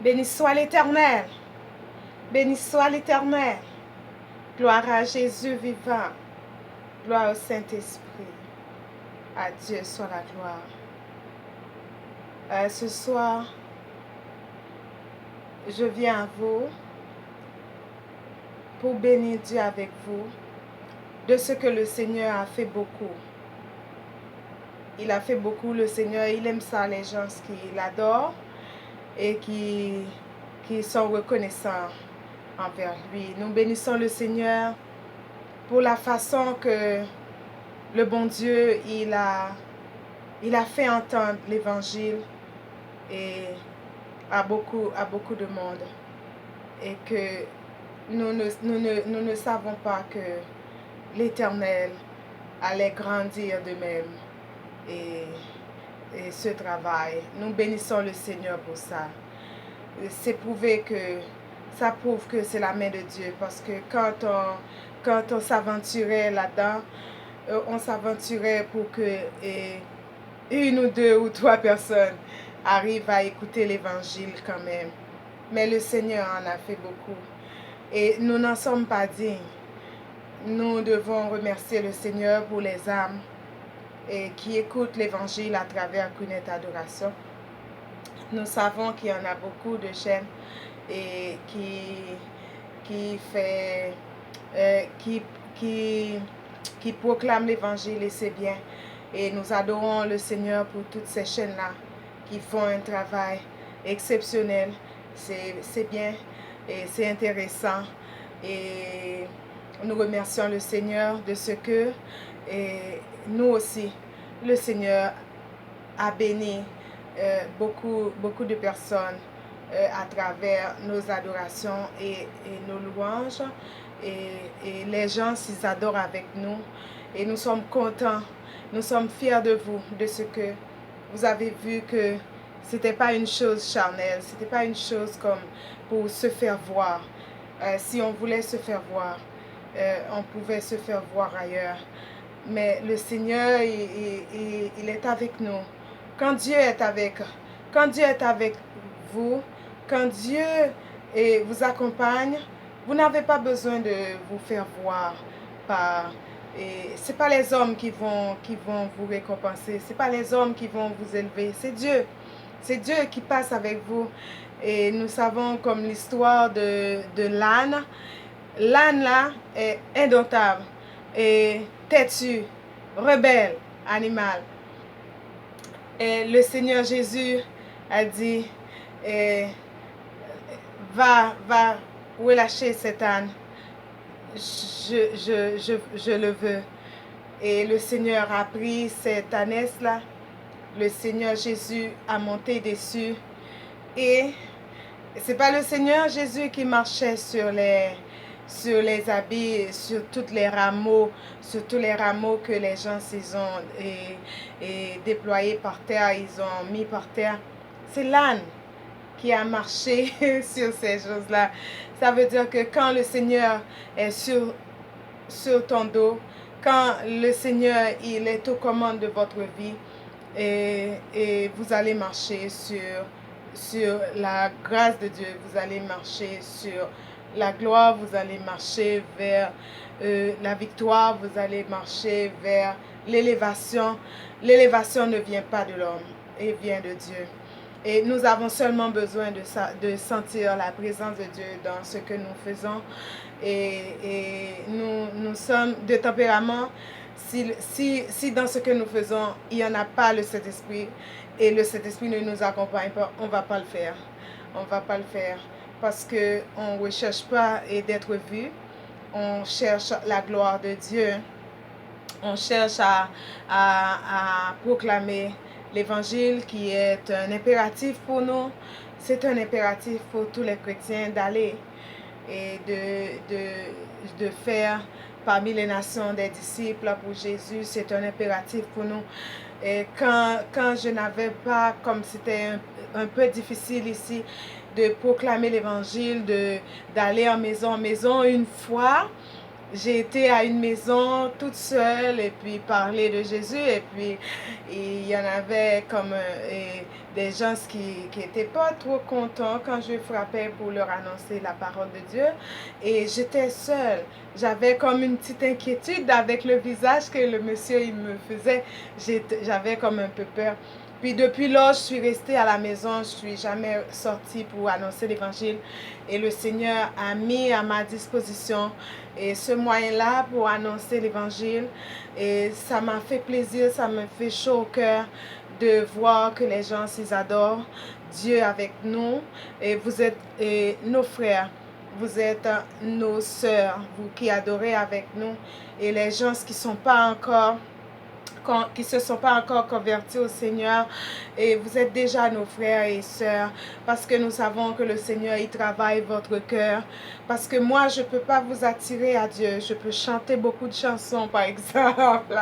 Béni soit l'Éternel. Béni soit l'Éternel. Gloire à Jésus vivant. Gloire au Saint-Esprit. À Dieu soit la gloire. Ce soir, je viens à vous pour bénir Dieu avec vous de ce que le Seigneur a fait beaucoup. Il a fait beaucoup, le Seigneur, il aime ça, les gens qui l'adorent et qui sont reconnaissants envers lui. Nous bénissons le Seigneur pour la façon que le bon Dieu, il a fait entendre l'évangile et à beaucoup de monde. Et que nous ne savons pas que l'Éternel allait grandir de même et ce travail. Nous bénissons le Seigneur pour ça. Ça prouve que c'est la main de Dieu, parce que quand on s'aventurait là-dedans, on s'aventurait pour que une ou deux ou trois personnes arrivent à écouter l'évangile quand même. Mais le Seigneur en a fait beaucoup. Et nous n'en sommes pas dignes. Nous devons remercier le Seigneur pour les âmes qui écoutent l'évangile à travers Cunette Adoration. Nous savons qu'il y en a beaucoup de chaînes et qui proclament l'évangile, et c'est bien. Et nous adorons le Seigneur pour toutes ces chaînes-là qui font un travail exceptionnel. C'est bien et c'est intéressant. Et nous remercions le Seigneur de ce que nous aussi, le Seigneur a béni beaucoup de personnes à travers nos adorations et nos louanges. Et les gens s'ils adorent avec nous. Et nous sommes contents, nous sommes fiers de vous, de ce que vous avez vu que c'était pas une chose charnelle, c'était pas une chose comme pour se faire voir. Si on voulait se faire voir, on pouvait se faire voir ailleurs. Mais le Seigneur, il est avec nous. Quand Dieu est avec vous, quand Dieu vous accompagne, vous n'avez pas besoin de vous faire voir par... Ce n'est pas les hommes qui vont vous récompenser, ce n'est pas les hommes qui vont vous élever, c'est Dieu. C'est Dieu qui passe avec vous. Et nous savons comme l'histoire de l'âne. L'âne là est indomptable et têtu, rebelle, animal. Et le Seigneur Jésus a dit, va relâcher cet âne. Je le veux. Et le Seigneur a pris cette ânesse-là. Le Seigneur Jésus a monté dessus. Et c'est pas le Seigneur Jésus qui marchait sur les habits, sur tous les rameaux que les gens ils ont déployés par terre, ils ont mis par terre. C'est l'âne qui a marché sur ces choses-là. Ça veut dire que quand le Seigneur est sur ton dos, quand le Seigneur il est aux commandes de votre vie, et vous allez marcher sur la grâce de Dieu, vous allez marcher sur la gloire, vous allez marcher vers la victoire, vous allez marcher vers l'élévation. L'élévation ne vient pas de l'homme, elle vient de Dieu. Et nous avons seulement besoin de sentir la présence de Dieu dans ce que nous faisons. Et nous sommes de tempérament. Si dans ce que nous faisons, il n'y en a pas le Saint-Esprit et le Saint-Esprit ne nous accompagne pas, on ne va pas le faire. On ne va pas le faire parce qu'on ne recherche pas d'être vu. On cherche la gloire de Dieu. On cherche à proclamer l'Évangile qui est un impératif pour nous. C'est un impératif pour tous les chrétiens d'aller et de faire parmi les nations des disciples pour Jésus. C'est un impératif pour nous. Et quand je n'avais pas, comme c'était un peu difficile ici, de proclamer l'Évangile, d'aller en maison une fois, j'ai été à une maison toute seule et puis parler de Jésus et puis il y en avait comme des gens qui étaient pas trop contents quand je frappais pour leur annoncer la parole de Dieu et j'étais seule. J'avais comme une petite inquiétude avec le visage que le monsieur il me faisait. J'avais comme un peu peur. Puis depuis là, je suis restée à la maison, je ne suis jamais sortie pour annoncer l'évangile. Et le Seigneur a mis à ma disposition et ce moyen-là pour annoncer l'évangile. Et ça m'a fait plaisir, ça me fait chaud au cœur de voir que les gens s'ils adorent Dieu avec nous. Et vous êtes nos frères, vous êtes nos sœurs, vous qui adorez avec nous. Et les gens qui ne sont pas encore qui ne se sont pas encore convertis au Seigneur et vous êtes déjà nos frères et sœurs parce que nous savons que le Seigneur il travaille votre cœur parce que moi je ne peux pas vous attirer à Dieu, je peux chanter beaucoup de chansons par exemple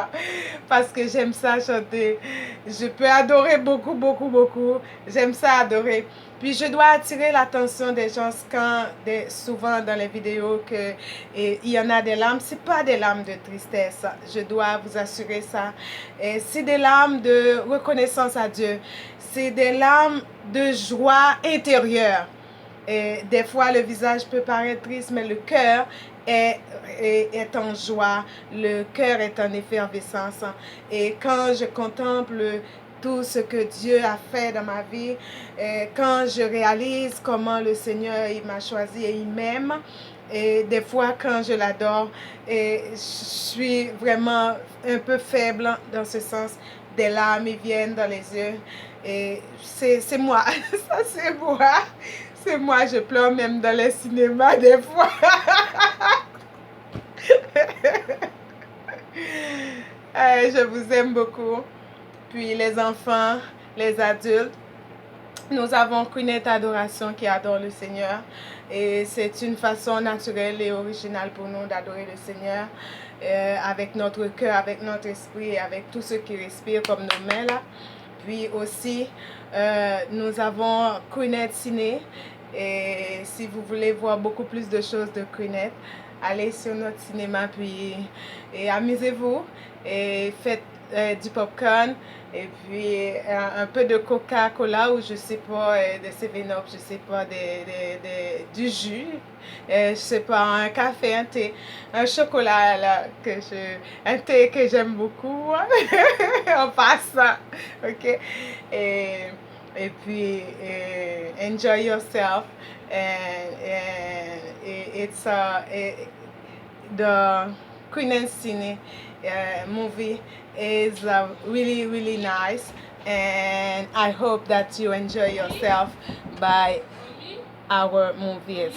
parce que j'aime ça chanter, je peux adorer beaucoup, j'aime ça adorer. Puis je dois attirer l'attention des gens quand souvent dans les vidéos que il y en a des larmes, c'est pas des larmes de tristesse, je dois vous assurer ça. C'est des larmes de reconnaissance à Dieu, c'est des larmes de joie intérieure. Et des fois le visage peut paraître triste, mais le cœur est en joie, le cœur est en effervescence. Et quand je contemple tout ce que Dieu a fait dans ma vie, quand je réalise comment le Seigneur il m'a choisi et il m'aime, et des fois quand je l'adore, je suis vraiment un peu faible dans ce sens, des larmes ils viennent dans les yeux et c'est moi, ça c'est moi. C'est moi, je pleure même dans les cinémas des fois. Je vous aime beaucoup. Puis les enfants, les adultes, nous avons Queenette Adoration qui adore le Seigneur. Et c'est une façon naturelle et originale pour nous d'adorer le Seigneur avec notre cœur, avec notre esprit et avec tout ce qui respire comme nos mains là. Puis aussi, nous avons Queenette Ciné. Et si vous voulez voir beaucoup plus de choses de Queenette, allez sur notre cinéma puis amusez-vous et faites du popcorn et puis un peu de Coca-Cola ou je sais pas, de 7-Up, je sais pas, du jus, je sais pas, un café, un thé, un chocolat là, un thé que j'aime beaucoup, on passe ça, ok, et puis enjoy yourself and it's the Queenette Cine movie is really nice and I hope that you enjoy yourself by our movies.